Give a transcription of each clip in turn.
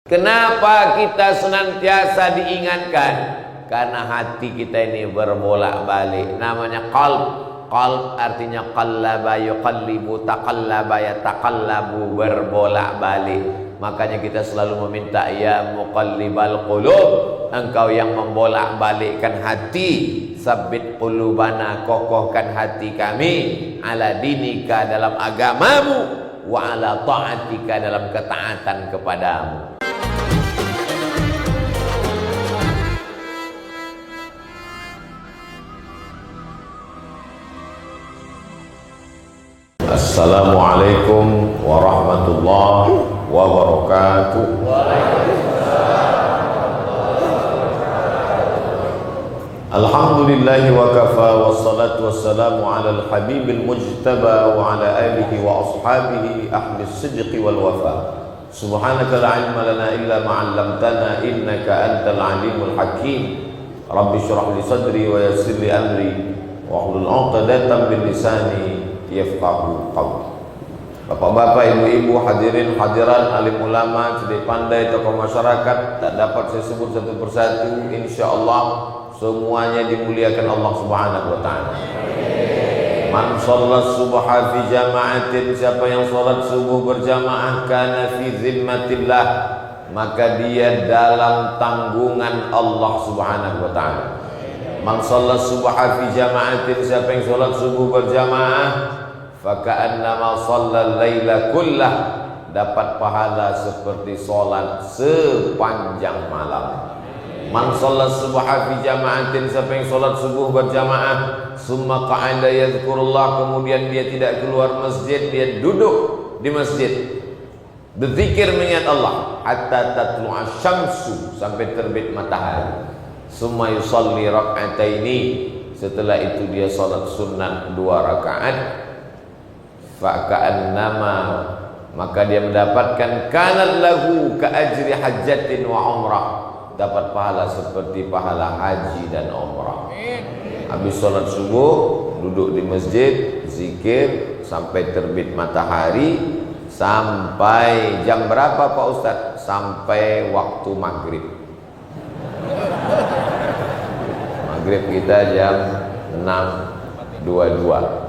Kenapa kita senantiasa diingatkan? Karena hati kita ini berbolak-balik. Namanya qalb. Qalb artinya qallaba yuqallibu, taqallaba yataqallabu, berbolak-balik. Makanya kita selalu meminta, ya muqallibal qulub, engkau yang membolak-balikkan hati, sabbit qulubana, kokohkan hati kami, ala dinika, dalam agamamu, wa ala ta'atika, dalam ketaatan kepadamu. Assalamualaikum warahmatullahi wabarakatuh. Alhamdulillahi wa kafa, wassalatu wassalamu ala al-habibil mujtaba wa ala alihi wa ashabihi ahli sidqi wal wafa. Subhanaka la ilma lana illa ma 'allamtana innaka antal alimul hakim. Rabbi shrah li sadri wa yassir li amri wa hlul 'uqdatam min lisani yafqahu qawli. Bapak-bapak, ibu-ibu, hadirin hadirat, alim ulama, cerdik pandai, tokoh masyarakat, tak dapat saya sebut satu persatu, insyaallah semuanya dimuliakan Allah Subhanahu wa taala. Man shalla subha fi jama'atin, siapa yang salat subuh berjamaah, kana fi zimmatillah, maka dia dalam tanggungan Allah Subhanahu wa taala. Man shalla subha fi jama'atin, siapa yang salat subuh berjamaah, faka'annama shallal laila kullah, dapat pahala seperti salat sepanjang malam. Man shalla subha fi jama'atin, siapa yang salat subuh berjamaah, summa qa'ada yadhkurullah, kemudian dia tidak keluar masjid, dia duduk di masjid berzikir mengingat Allah, hatta tatlu'a syamsu, sampai terbit matahari. Summa yusalli rak'ataini, setelah itu dia salat sunat 2 rakaat. Faka'annama, maka dia mendapatkan kanat lahu ka ajri hajjatin wa umrah, dapat pahala seperti pahala haji dan umrah. Habis sholat subuh duduk di masjid zikir sampai terbit matahari, sampai jam berapa Pak Ustadz? Sampai waktu maghrib. Maghrib kita jam 6.22,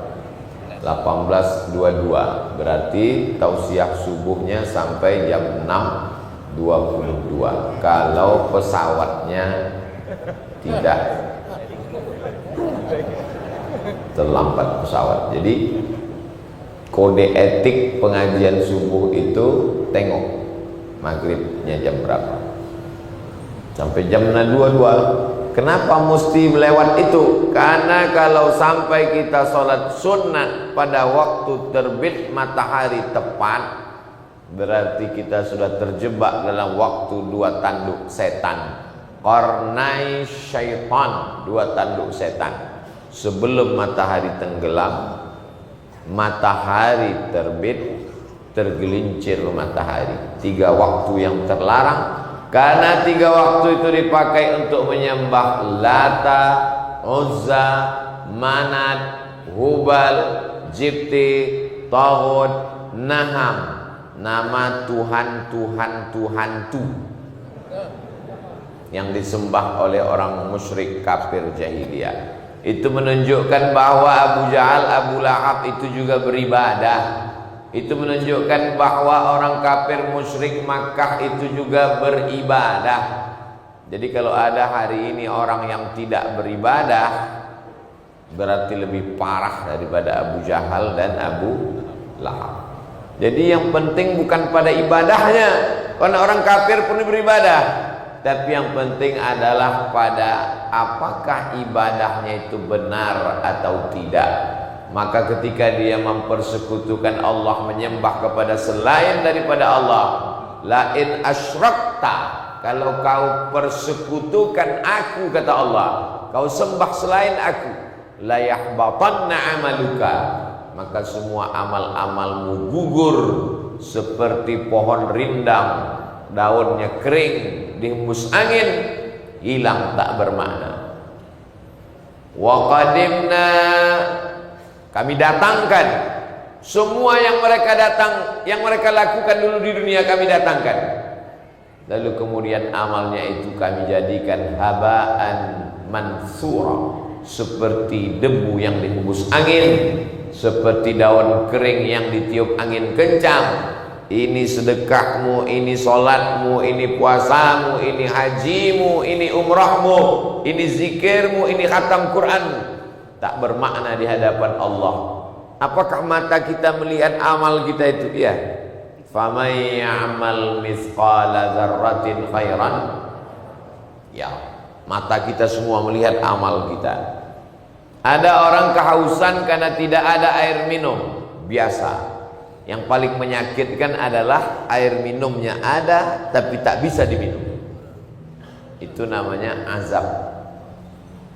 18.22, berarti tausiah subuhnya sampai jam 6.22 kalau pesawatnya tidak terlambat pesawat. Jadi kode etik pengajian subuh itu tengok maghribnya jam berapa, sampai jam 6.22. Kenapa mesti melewat itu? Karena kalau sampai kita sholat sunnah pada waktu terbit matahari tepat, berarti kita sudah terjebak dalam waktu 2 tanduk setan, qarnai syaitan, 2 tanduk setan. Sebelum matahari tenggelam, matahari terbit, tergelincir matahari. 3 waktu yang terlarang. Karena 3 waktu itu dipakai untuk menyembah Lata, Uzza, Manat, Hubal, Jibti, Taghut, Naham, nama Tuhan-Tuhan tu yang disembah oleh orang musyrik kafir jahiliyah. Itu menunjukkan bahwa Abu Jahal, Abu Lahab itu juga beribadah. Itu menunjukkan bahwa orang kafir musyrik Makkah itu juga beribadah. Jadi kalau ada hari ini orang yang tidak beribadah, berarti lebih parah daripada Abu Jahal dan Abu Lahab. Jadi yang penting bukan pada ibadahnya, karena orang kafir pun beribadah, tapi yang penting adalah pada apakah ibadahnya itu benar atau tidak. Maka ketika dia mempersekutukan Allah, menyembah kepada selain daripada Allah, lain asyrakta, kalau kau persekutukan aku, kata Allah, kau sembah selain aku, la yahbatanna amaluka, maka semua amal-amalmu gugur seperti pohon rindang, daunnya kering, dihembus angin, hilang, tak bermakna. Wa qadimna, kami datangkan semua yang mereka lakukan dulu di dunia, kami datangkan. Lalu kemudian amalnya itu kami jadikan habaan mansura, seperti debu yang dihembus angin, seperti daun kering yang ditiup angin kencang. Ini sedekahmu, ini solatmu, ini puasamu, ini hajimu, ini umrahmu, ini zikirmu, ini khatam Quran, tak bermakna di hadapan Allah. Apakah mata kita melihat amal kita itu? Ya. Faman ya'mal mithqala dzarratin khairan, ya, mata kita semua melihat amal kita. Ada orang kehausan karena tidak ada air minum, biasa. Yang paling menyakitkan adalah air minumnya ada tapi tak bisa diminum. Itu namanya azab.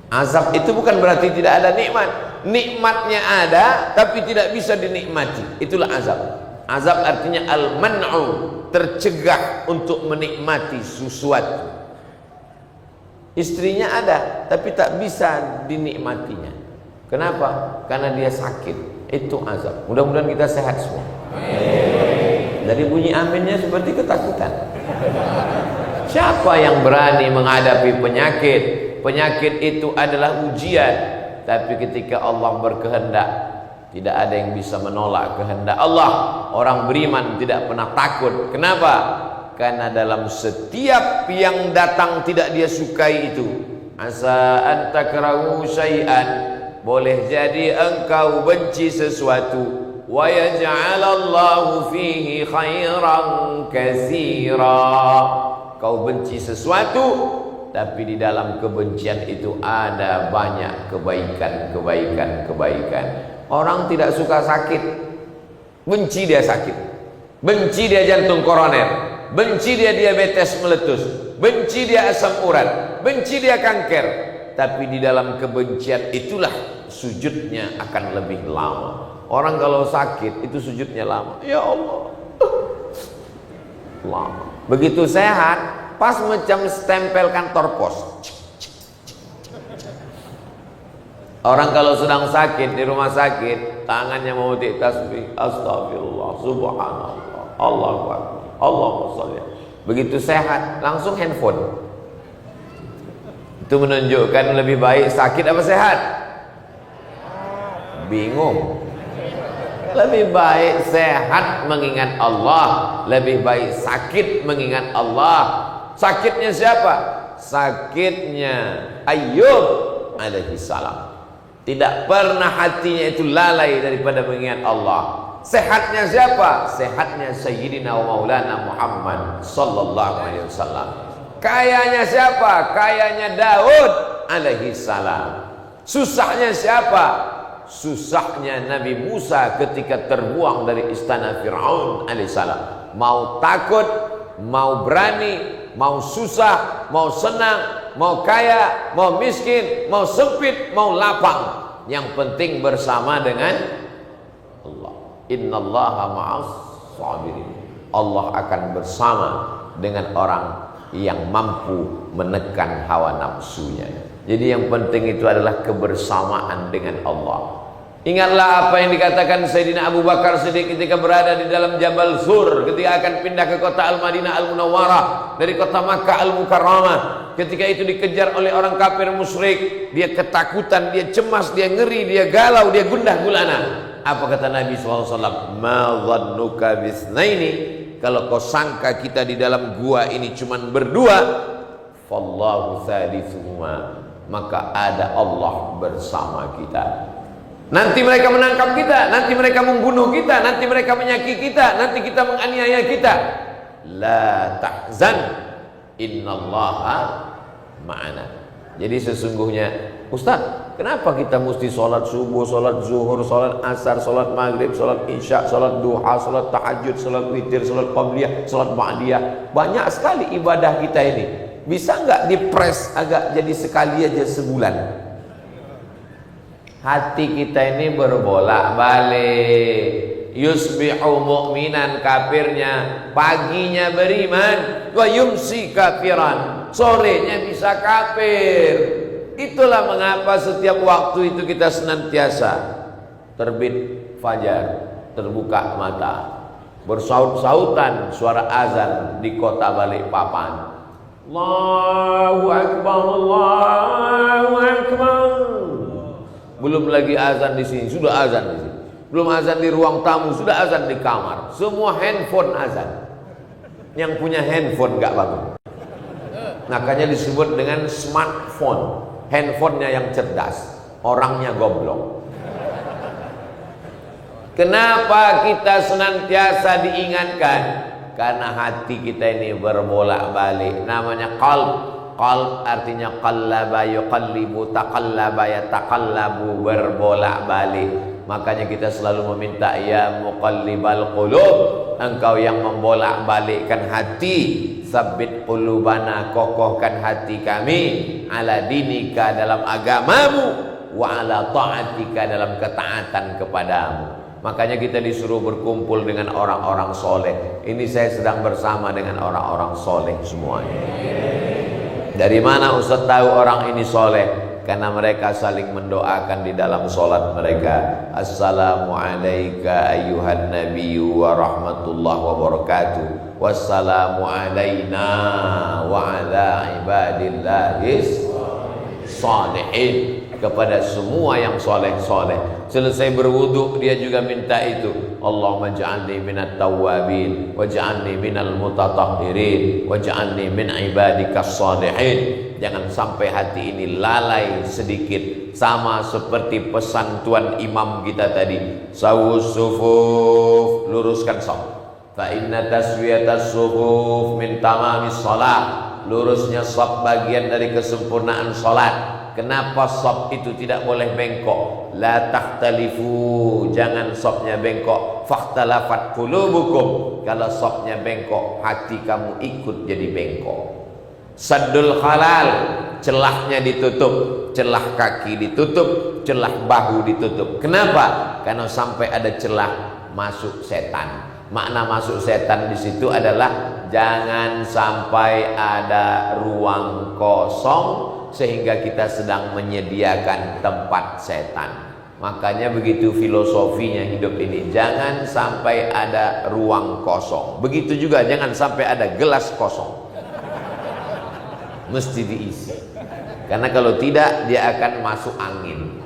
Azab itu bukan berarti tidak ada nikmat. Nikmatnya ada tapi tidak bisa dinikmati. Itulah azab. Azab artinya al-man'u, tercegah untuk menikmati sesuatu. Istrinya ada tapi tak bisa dinikmatinya. Kenapa? Karena dia sakit. Itu azab. Mudah-mudahan kita sehat semua. Dari bunyi aminnya seperti ketakutan. Siapa yang berani menghadapi penyakit? Penyakit itu adalah ujian. Tapi ketika Allah berkehendak, tidak ada yang bisa menolak kehendak Allah. Orang beriman tidak pernah takut. Kenapa? Karena dalam setiap yang datang tidak dia sukai itu, asa an takrahu syai'an, boleh jadi engkau benci sesuatu, wa yaj'alallahu fihi khairan katsira. Kau benci sesuatu, tapi di dalam kebencian itu ada banyak kebaikan. Orang tidak suka sakit, benci dia sakit, benci dia jantung koroner, benci dia diabetes meletus, benci dia asam urat, benci dia kanker. Tapi di dalam kebencian itulah sujudnya akan lebih lama. Orang kalau sakit itu sujudnya lama. Ya Allah, lama. Begitu sehat, pas macam stempel kantor pos. Orang kalau sedang sakit di rumah sakit, tangannya mau tasbih, astagfirullah, subhanallah, Allahu akbar, Allahumma sholli. Begitu sehat, langsung handphone. Itu menunjukkan lebih baik sakit apa sehat? Bingung. Lebih baik sehat mengingat Allah, lebih baik sakit mengingat Allah. Sakitnya siapa? Sakitnya Ayyub alaihi salam. Tidak pernah hatinya itu lalai daripada mengingat Allah. Sehatnya siapa? Sehatnya Sayyidina wa Maulana Muhammad sallallahu alaihi wasallam. Kayanya siapa? Kayanya Daud alaihi salam. Susahnya siapa? Susahnya Nabi Musa ketika terbuang dari istana Fir'aun alaihi salam. Mau takut, mau berani, mau susah, mau senang, mau kaya, mau miskin, mau sempit, mau lapang, yang penting bersama dengan Allah. Innallaha ma'as sabirin. Allah akan bersama dengan orang yang mampu menekan hawa nafsunya. Jadi yang penting itu adalah kebersamaan dengan Allah. Ingatlah apa yang dikatakan Sayyidina Abu Bakar Siddiq ketika berada di dalam Jabal Sur, ketika akan pindah ke kota Al-Madinah Al-Munawwarah dari kota Makkah Al-Mukarramah. Ketika itu dikejar oleh orang kafir musyrik, dia ketakutan, dia cemas, dia ngeri, dia galau, dia gundah gulana. Apa kata Nabi SAW? Ma dhannuka bisnaini, kalau kau sangka kita di dalam gua ini cuman berdua, fallahu thalithuhuma, maka ada Allah bersama kita. Nanti mereka menangkap kita, nanti mereka membunuh kita, nanti mereka menyakiti kita, nanti kita menganiaya kita. La tahzan, innallaha ma'ana. Jadi sesungguhnya, Ustaz, kenapa kita mesti sholat subuh, sholat zuhur, sholat asar, sholat maghrib, sholat isya, sholat duha, sholat tahajud, sholat witir, sholat qabliyah, sholat ba'diyah? Banyak sekali ibadah kita ini. Bisa nggak dipres agak jadi sekali aja sebulan? Hati kita ini berbolak-balik. Yusbihu mu'minan, kafirnya paginya beriman, wa yumsi kafiran, sorenya bisa kafir. Itulah mengapa setiap waktu itu kita senantiasa terbit fajar, terbuka mata, bersaut-sautan suara azan di kota Balikpapan. Allahu Akbar, Allahu Akbar. Belum lagi azan di sini, sudah azan di sini. Belum azan di ruang tamu, sudah azan di kamar. Semua handphone azan. Yang punya handphone gak bangun. Makanya disebut dengan smartphone. Handphonenya yang cerdas, orangnya goblok. Kenapa kita senantiasa diingatkan? Karena hati kita ini berbolak-balik. Namanya qalb. Qalb artinya qallaba yuqallibu, taqallaba yataqallabu, berbolak-balik. Makanya kita selalu meminta, ya muqallibal qulub, engkau yang membolak-balikkan hati, sabbit qulubana, kokohkan hati kami, ala dinika, dalam agamamu, wa ala ta'atika, dalam ketaatan kepadamu. Makanya kita disuruh berkumpul dengan orang-orang soleh. Ini saya sedang bersama dengan orang-orang soleh semuanya. Dari mana Ustaz tahu orang ini soleh? Karena mereka saling mendoakan di dalam solat mereka. Assalamualaikum ayyuhan nabiyyu wa rahmatullahi wa barakatuh. Wassalamu alaina wa ala ibadillahis sholihin. Kepada semua yang soleh-soleh. Selesai berwudu dia juga minta itu. Allahumma ja'alni minat tawwabin waj'alni minal mutatahhirin waj'alni min ibadikas sholihin. Jangan sampai hati ini lalai sedikit, sama seperti pesan Tuan Imam kita tadi. Sawus sufuf, luruskan shaf. Fa inna taswiyatas sufuf min tamamis shalah. Lurusnya shaf bagian dari kesempurnaan salat. Kenapa shaf itu tidak boleh bengkok? La takhtalifu, jangan shafnya bengkok. Fakhtalafat qulubukum, kalau shafnya bengkok, hati kamu ikut jadi bengkok. Saddul halal, celahnya ditutup, celah kaki ditutup, celah bahu ditutup. Kenapa? Karena sampai ada celah masuk setan. Makna masuk setan di situ adalah jangan sampai ada ruang kosong sehingga kita sedang menyediakan tempat setan. Makanya begitu filosofinya hidup ini, jangan sampai ada ruang kosong. Begitu juga jangan sampai ada gelas kosong. Mesti diisi. Karena kalau tidak dia akan masuk angin.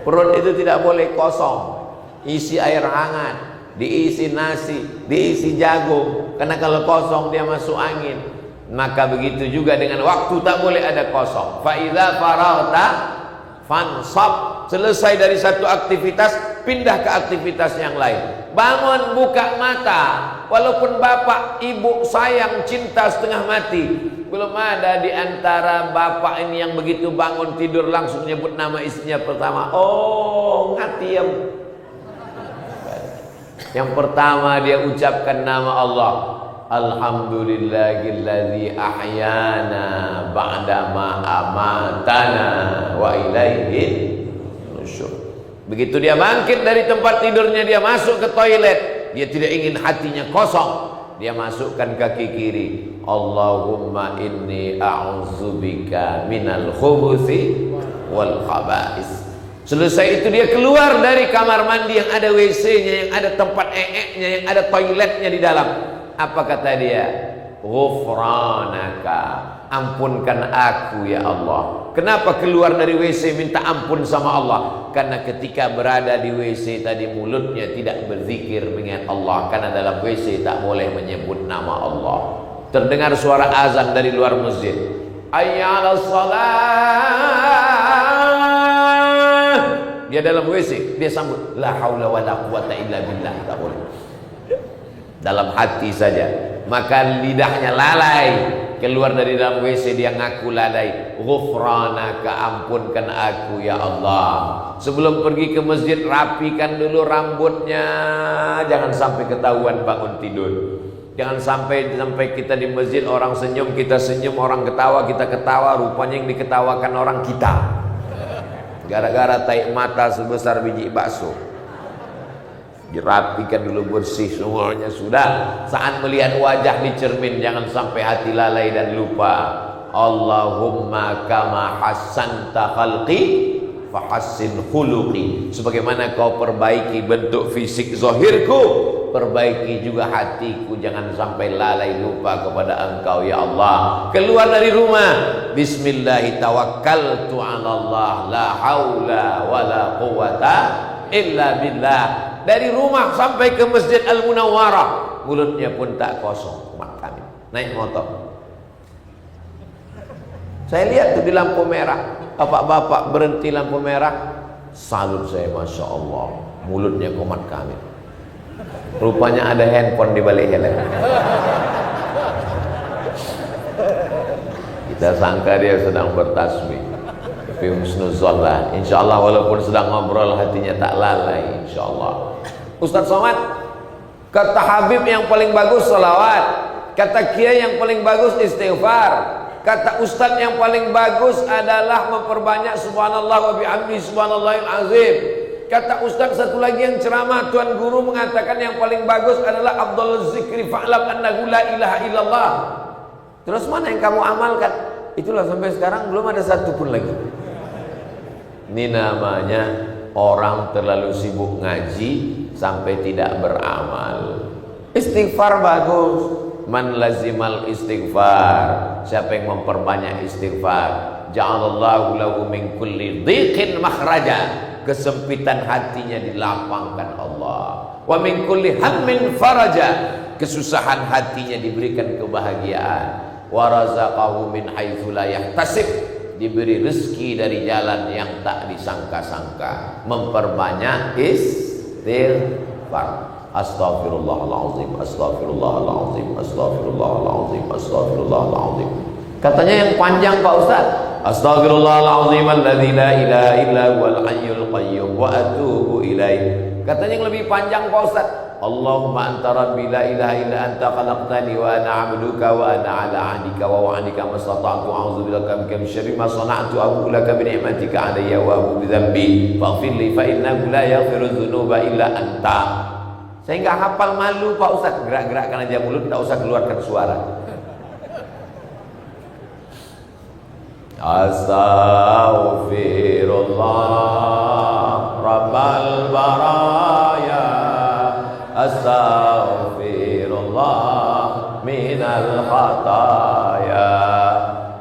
Perut itu tidak boleh kosong. Isi air hangat, diisi nasi, diisi jagung. Karena kalau kosong dia masuk angin. Maka begitu juga dengan waktu, tak boleh ada kosong. Fa idza faraghta fansab. Selesai dari satu aktivitas, pindah ke aktivitas yang lain. Bangun, buka mata. Walaupun bapak, ibu sayang, cinta setengah mati, belum ada di antara bapak ini yang begitu bangun tidur langsung nyebut nama istrinya pertama. Oh, ngatiem. Yang pertama dia ucapkan nama Allah. Alhamdulillahilladzi ahyana ba'dama amatana wa ilaihi nusyur. Begitu dia bangkit dari tempat tidurnya, dia masuk ke toilet. Dia tidak ingin hatinya kosong. Dia masukkan kaki kiri. Allahumma inni a'udzubika minal khubuthi wal khaba'is. Selesai itu dia keluar dari kamar mandi yang ada WC-nya, yang ada tempat nya, yang ada toiletnya di dalam. Apa kata dia? Ghufranaka, ampunkan aku ya Allah. Kenapa keluar dari WC minta ampun sama Allah? Karena ketika berada di WC tadi mulutnya tidak berzikir mengingat Allah. Karena dalam WC tak boleh menyebut nama Allah. Terdengar suara azan dari luar masjid. Hayya 'alas shalah. Dia dalam WC, dia sambut la haula wala quwata illa billah. Tak boleh. Dalam hati saja. Maka lidahnya lalai. Keluar dari dalam WC dia ngaku lalai. Ghufranaka, ampunkan aku ya Allah. Sebelum pergi ke masjid, rapikan dulu rambutnya. Jangan sampai ketahuan bangun tidur. Jangan sampai kita di masjid orang senyum, kita senyum, orang ketawa, kita ketawa. Rupanya yang diketawakan orang kita. Gara-gara taik mata sebesar biji bakso. Dirapikan dulu, bersih semuanya sudah. Saat melihat wajah di cermin, jangan sampai hati lalai dan lupa. Allahumma kama hassanta khalqi fahassin khuluqi. Sebagaimana kau perbaiki bentuk fisik zahirku, perbaiki juga hatiku, jangan sampai lalai lupa kepada Engkau ya Allah. Keluar dari rumah, bismillah tawakkaltu 'ala Allah, la haula wala quwata illa billah. Dari rumah sampai ke Masjid Al-Munawwarah, mulutnya pun tak kosong. Makan, naik motor. Saya lihat tuh di lampu merah, bapak-bapak berhenti lampu merah, salut saya, masya Allah, mulutnya komat kamil. Rupanya ada handphone di balik helm. Kita sangka dia sedang bertasbih, tapi husnuzon lah. Insya Allah walaupun sedang ngobrol hatinya tak lalai. Insya Allah. Ustaz Somad, kata Habib yang paling bagus salawat, kata Kiai yang paling bagus istighfar, kata Ustadz yang paling bagus adalah memperbanyak subhanallah wa bihamdi subhanallahil azim. Kata Ustadz satu lagi yang ceramah, Tuan Guru mengatakan yang paling bagus adalah Abdul Zikri fa'lam annahu la ilaha illallah. Terus mana yang kamu amalkan? Itulah sampai sekarang belum ada satu pun lagi. Ini namanya orang terlalu sibuk ngaji sampai tidak beramal. Istighfar bagus. Man lazimal istighfar, siapa yang memperbanyak istighfar, ja'alallahu lahu min kulli dhiqin makhraja, kesempitan hatinya dilapangkan Allah. Wa min kulli hammin faraja, kesusahan hatinya diberikan kebahagiaan. Wa razaqahu min haitsu la yahtasib, diberi rezeki dari jalan yang tak disangka-sangka. Memperbanyak istighfar. Astaghfirullahaladzim, astaghfirullahaladzim, astaghfirullahaladzim, astaghfirullahaladzim. Katanya yang panjang Pak Ustaz, astaghfirullahaladzim alladzi la ilaha illa huwal hayyul qayyum wa atubu ilaih. Katanya yang lebih panjang Pak Ustaz, Allahumma anta rabbi la ilaha illa anta khalaqtani wa ana 'abduka wa ana 'ala 'ahdika wa wa'dika mastata'tu a'udzu bika min syarri ma sana'tu abu laka bi ni'matika 'alayya wa abu bi dhanbi faghfir li fa innahu la yaghfiru dzunuba illa anta. Saya nggak hafal, malu Pak Ustaz, gerak-gerakkan aja mulut, tak usah keluarkan suara. Astaghfirullah Rabbal baraya, astaghfirullah minal khataya,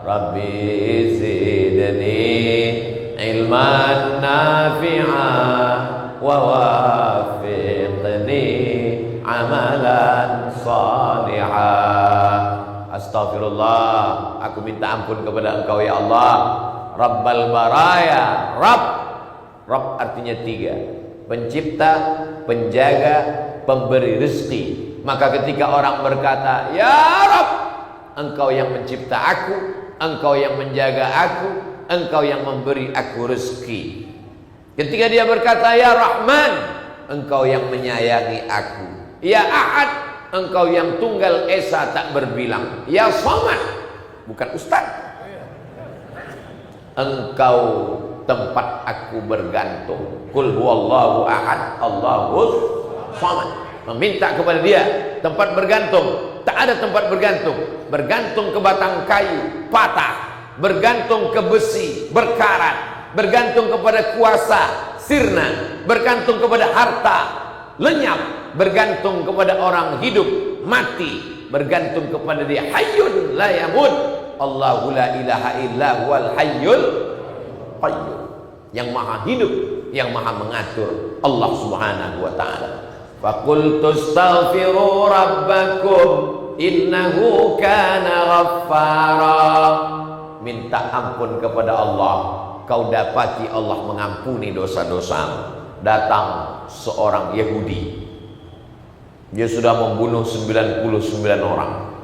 Rabbi zidni ilman nafi'ah wa wafiqni amalan salihah. Astaghfirullah, aku minta ampun kepada Engkau ya Allah. Rabbal baraya, Rabb artinya tiga: pencipta, penjaga, pemberi rezeki. Maka ketika orang berkata ya Rabb, Engkau yang mencipta aku, Engkau yang menjaga aku, Engkau yang memberi aku rezeki. Ketika dia berkata ya Rahman, Engkau yang menyayangi aku. Ya Ahad, Engkau yang tunggal esa tak berbilang. Ya Samad, bukan Ustaz, Engkau tempat aku bergantung. Qul huwallahu ahad, Allahus samad. Meminta kepada dia tempat bergantung. Tak ada tempat bergantung. Bergantung ke batang kayu patah, bergantung ke besi berkarat, bergantung kepada kuasa sirna, bergantung kepada harta lenyap, bergantung kepada orang hidup mati, bergantung kepada dia hayyun la yamut. Allahu la ilaha illa huwal hayyul qayyum, yang maha hidup, yang maha mengatur, Allah subhanahu wa ta'ala. Faqultu astaghfiru rabbakum innahu kana ghaffara. Minta ampun kepada Allah, kau dapati Allah mengampuni dosa-dosamu. Datang seorang Yahudi, dia sudah membunuh 99 orang.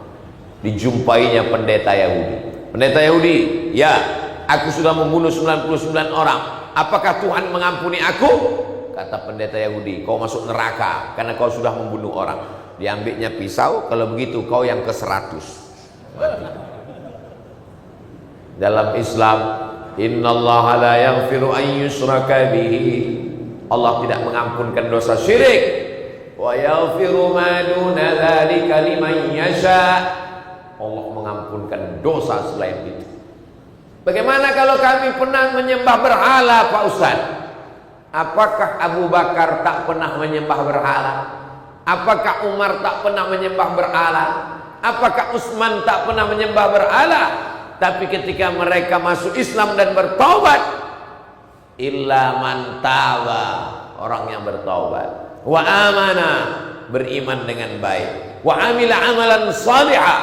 Dijumpainya pendeta Yahudi. Pendeta Yahudi, ya, aku sudah membunuh 99 orang. Apakah Tuhan mengampuni aku? Kata pendeta Yahudi, kau masuk neraka karena kau sudah membunuh orang. Diambilnya pisau, kalau begitu kau yang ke-100. Mati. Dalam Islam, innallaha la yaghfiru an yushraka bihi, Allah tidak mengampunkan dosa syirik. Wa yaghfiru ma duna dzalika liman yasha. Allah mengampunkan dosa selain itu. Bagaimana kalau kami pernah menyembah berhala Pak Ustaz? Apakah Abu Bakar tak pernah menyembah berhala? Apakah Umar tak pernah menyembah berhala? Apakah Utsman tak pernah menyembah berhala? Tapi ketika mereka masuk Islam dan bertaubat, illa man taba, orang yang bertaubat, wa amana, beriman dengan baik, wa amila amalan salihah,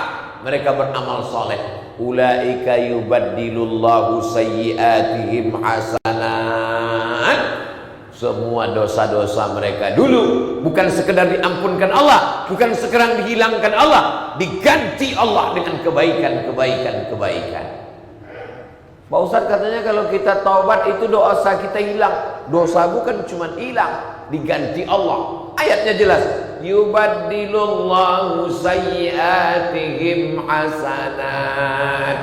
mereka beramal saleh, ulaika yubaddilullahu sayyiatihim hasanat. Semua dosa-dosa mereka dulu bukan sekedar diampunkan Allah, bukan sekedar dihilangkan Allah, diganti Allah dengan kebaikan. Pak Ustadz katanya kalau kita taubat itu dosa kita hilang. Dosa bukan cuma hilang, diganti Allah. Ayatnya jelas, yubaddilullahu sayyiatihim hasanat.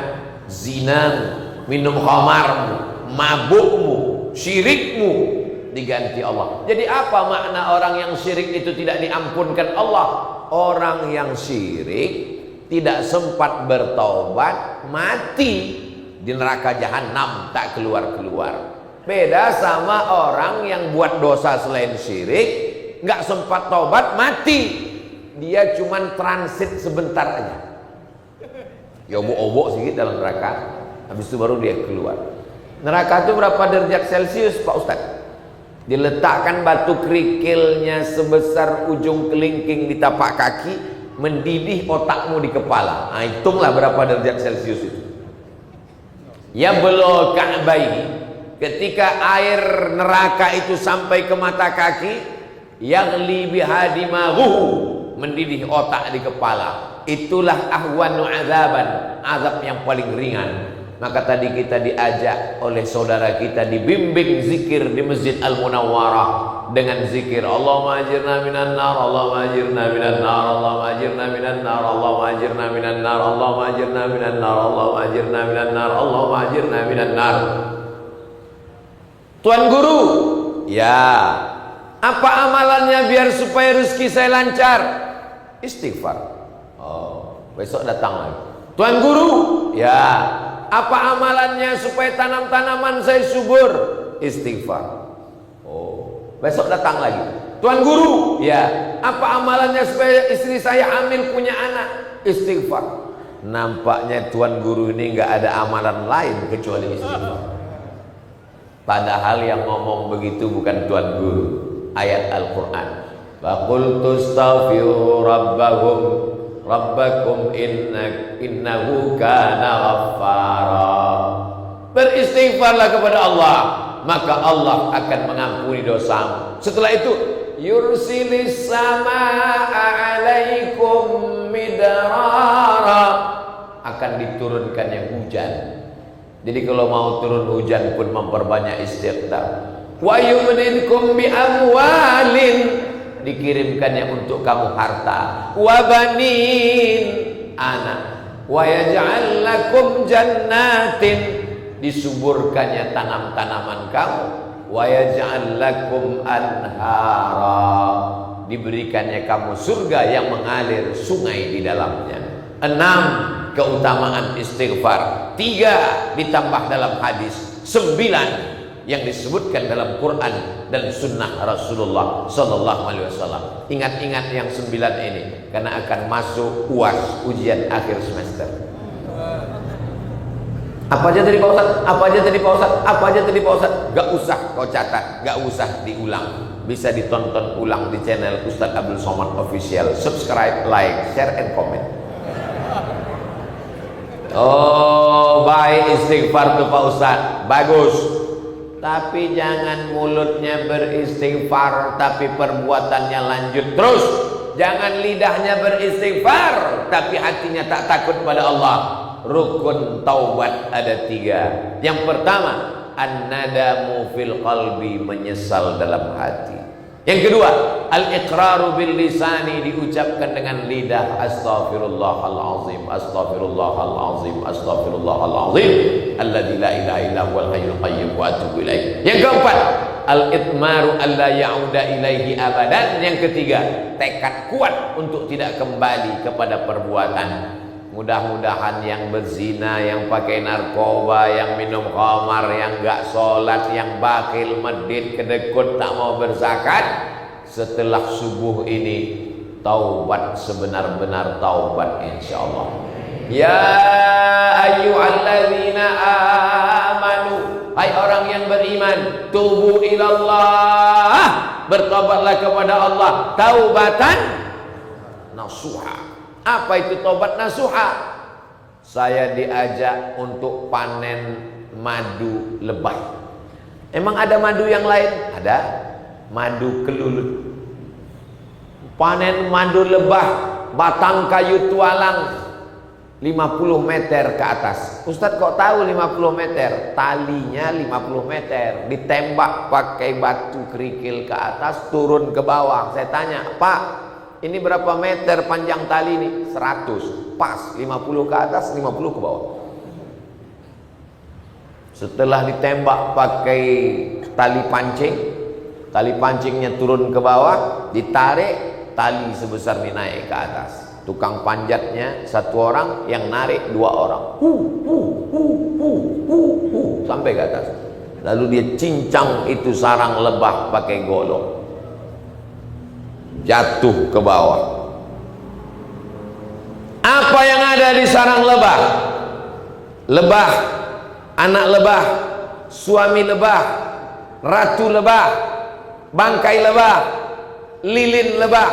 Zinamu, minum khamarmu, mabukmu, syirikmu diganti Allah. Jadi apa makna orang yang syirik itu tidak diampunkan Allah? Orang yang syirik tidak sempat bertaubat, mati di neraka jahanam, tak keluar-keluar. Beda sama orang yang buat dosa selain syirik, nggak sempat taubat, mati. Dia cuman transit sebentar aja, ya obok-obok sedikit dalam neraka, habis itu baru dia keluar. Neraka itu berapa derajat Celcius Pak Ustadz? Diletakkan batu kerikilnya sebesar ujung kelingking di tapak kaki, mendidih otakmu di kepala. Nah, hitunglah berapa derajat Celcius itu. Ya belum Ka'baini, ketika air neraka itu sampai ke mata kaki, yaghli bihadimahu, mendidih otak di kepala. Itulah ahwanu azaban, azab yang paling ringan. Maka tadi kita diajak oleh saudara kita, dibimbing zikir di Masjid Al-Munawwarah dengan zikir Allahumma ajirna minan nar, Allahumma ajirna minan nar, Allahumma ajirna minan nar, Allahumma ajirna minan nar, Allahumma ajirna minan nar, Allahumma ajirna minan nar, Allahumma ajirna minan nar. Tuan Guru, ya, apa amalannya biar supaya rezeki saya lancar? Istighfar. Oh, besok datang lagi. Tuan Guru, ya, apa amalannya supaya tanam-tanaman saya subur? Istighfar. Oh, besok datang lagi. Tuan Guru, ya, apa amalannya supaya istri saya hamil punya anak? Istighfar. Nampaknya Tuan Guru ini nggak ada amalan lain kecuali istighfar. Padahal yang ngomong begitu bukan Tuan Guru. Ayat Al-Quran. Faqultu astaghfiru rabbakum innahu kana ghaffara. Beristighfarlah kepada Allah, maka Allah akan mengampuni dosamu. Setelah itu, yursilis samaa 'alaikum midrara, akan diturunkannya hujan. Jadi kalau mau turun hujan pun memperbanyak istighfar. Wa yumdidkum bi amwalin, dikirimkannya untuk kamu harta, wa banin, anak, wa yaj'al lakum jannatin, disuburkannya tanam-tanaman kamu, wa yaj'al lakum anhara, diberikannya kamu surga yang mengalir sungai di dalamnya. 6. Keutamaan istighfar. 3 ditambah dalam hadis. 9 yang disebutkan dalam Quran dan sunnah Rasulullah Sallallahu Alaihi Wasallam. Ingat-ingat yang 9 ini, karena akan masuk UAS, ujian akhir semester. Apa aja tadi Pak Ustadz? Apa aja tadi Pak Ustadz? Apa aja tadi Pak Ustadz? Gak usah kau catat, gak usah diulang. Bisa ditonton ulang di channel Ustadz Abdul Somad Official. Subscribe, like, share, and comment. Oh, baik istighfar tuh Pak Ustadz, bagus. Tapi jangan mulutnya beristighfar, tapi perbuatannya lanjut terus. Jangan lidahnya beristighfar, tapi hatinya tak takut pada Allah. Rukun taubat ada 3. Yang pertama, an-nadamu fil qalbi, menyesal dalam hati. Yang kedua, al-iqraru bil lisani, diucapkan dengan lidah, astaghfirullahalazim, astaghfirullahalazim, astaghfirullahalazim, alladzi la ilaha illa huwal hayyul qayyum wa atubu ilaih. Yang keempat, al-itmaru alla ya'uda ilaihi abadan. Yang ketiga, tekad kuat untuk tidak kembali kepada perbuatan. Mudah-mudahan yang berzina, yang pakai narkoba, yang minum khamar, yang gak sholat, yang bakil, medit, kedekut, tak mau berzakat, setelah subuh ini taubat sebenar-benar taubat insyaallah. Ya ayyuhalladzina amanu, hai orang yang beriman, tubu ilallah, bertobatlah kepada Allah taubatan nasuha. Apa itu taubat nasuha? Saya diajak untuk panen madu lebah. Emang ada madu yang lain? Ada. Madu kelulut. Panen madu lebah, batang kayu tualang 50 meter ke atas. Ustadz kok tahu 50 meter? Talinya 50 meter, ditembak pakai batu kerikil ke atas, turun ke bawah. Saya tanya, Pak, ini berapa meter panjang tali ini? 100. Pas, 50 ke atas, 50 ke bawah. Setelah ditembak pakai tali pancing, tali pancingnya turun ke bawah, ditarik, tali sebesar ini naik ke atas. Tukang panjatnya 1 orang, yang narik 2 orang. Sampai ke atas. Lalu dia cincang itu sarang lebah pakai golok. Jatuh ke bawah. Apa yang ada di sarang lebah? Lebah, anak lebah, suami lebah, ratu lebah, bangkai lebah, lilin lebah,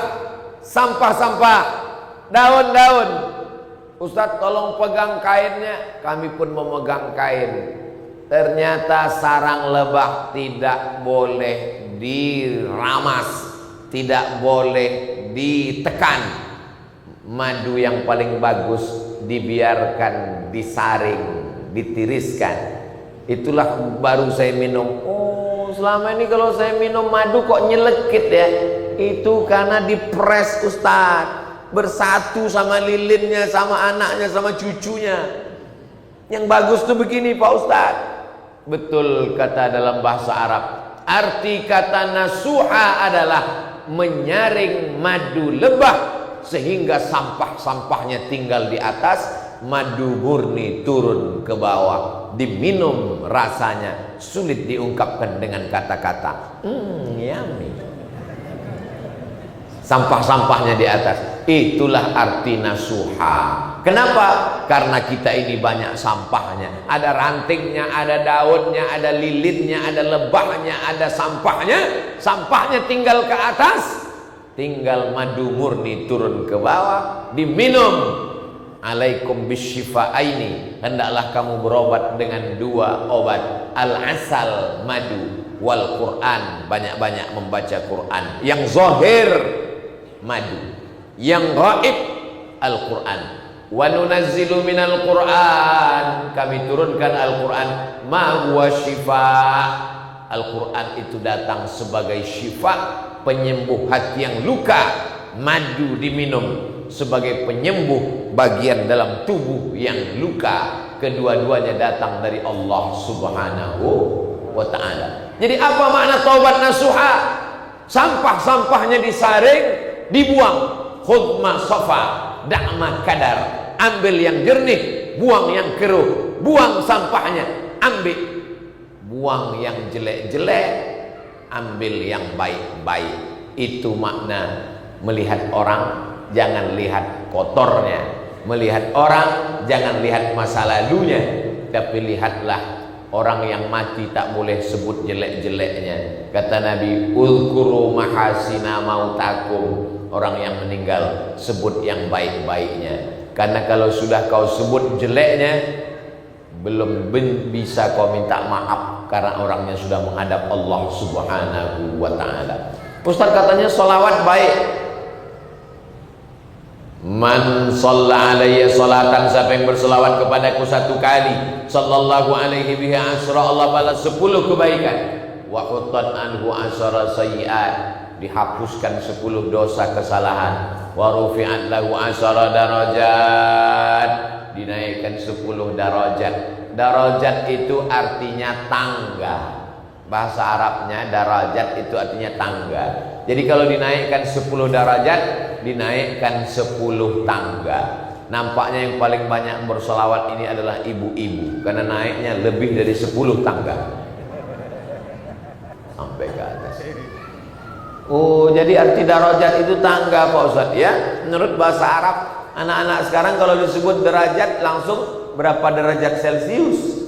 sampah-sampah, daun-daun. Ustadz tolong pegang kainnya. Kami pun memegang kain. Ternyata sarang lebah tidak boleh diramas, tidak boleh ditekan. Madu yang paling bagus dibiarkan disaring, ditiriskan. Itulah baru saya minum. Oh, selama ini kalau saya minum madu kok nyelekit ya? Itu karena dipres Ustadz, bersatu sama lilinnya, sama anaknya, sama cucunya. Yang bagus tuh begini Pak Ustadz. Betul kata dalam bahasa Arab. Arti kata nasuha adalah menyaring madu lebah sehingga sampah-sampahnya tinggal di atas, madu murni turun ke bawah, diminum rasanya sulit diungkapkan dengan kata-kata. Yummy. Sampah-sampahnya di atas. Itulah arti nasuha. Kenapa? Karena kita ini banyak sampahnya. Ada rantingnya, ada daunnya, ada lilinnya, ada lebahnya, ada sampahnya. Sampahnya tinggal ke atas, tinggal madu murni turun ke bawah, diminum. Alaikum bisyifa'aini, hendaklah kamu berobat dengan 2 obat. Al-asal, madu, wal Quran, banyak-banyak membaca Quran. Yang zahir madu, yang gaib Al-Quran. Wa nunazzilu minal Quran, kami turunkan Al-Quran, ma huwa syifa. Al-Quran itu datang sebagai syifa, penyembuh hati yang luka. Madu diminum sebagai penyembuh bagian dalam tubuh yang luka. Kedua-duanya datang dari Allah Subhanahu wa ta'ala. Jadi apa makna taubat nasuha? Sampah-sampahnya disaring, dibuang. Khudh ma safa, da'ma kadar. Ambil yang jernih, buang yang keruh. Buang sampahnya, ambil. Buang yang jelek-jelek, ambil yang baik-baik. Itu makna melihat orang, jangan lihat kotornya. Melihat orang, jangan lihat masa lalunya, tapi lihatlah orang yang mati tak boleh sebut jelek-jeleknya. Kata Nabi, uzkuru mahasina mautakum. Orang yang meninggal sebut yang baik-baiknya. Karena kalau sudah kau sebut jeleknya, belum bisa kau minta maaf, karena orangnya sudah menghadap Allah Subhanahu wa ta'ala. Ustaz katanya sholawat baik. Man shalla alayya salatan, siapa yang berselawat kepadaku 1 kali, sallallahu alaihi biha asra, Allah balas 10 kebaikan. Wa huttan anhu asra sayyi'at, dihapuskan 10 dosa kesalahan. Wa rufi'at lahu asra darajat, dinaikkan 10 darajat. Darajat itu artinya tangga. Bahasa Arabnya darajat itu artinya tangga. Jadi kalau dinaikkan 10 darajat, dinaikkan 10 tangga. Nampaknya yang paling banyak bersolawat ini adalah ibu-ibu, karena naiknya lebih dari 10 tangga sampai ke atas. Oh, jadi arti darajat itu tangga Pak Ustaz ya. Menurut bahasa Arab, anak-anak sekarang kalau disebut derajat langsung berapa derajat Celcius?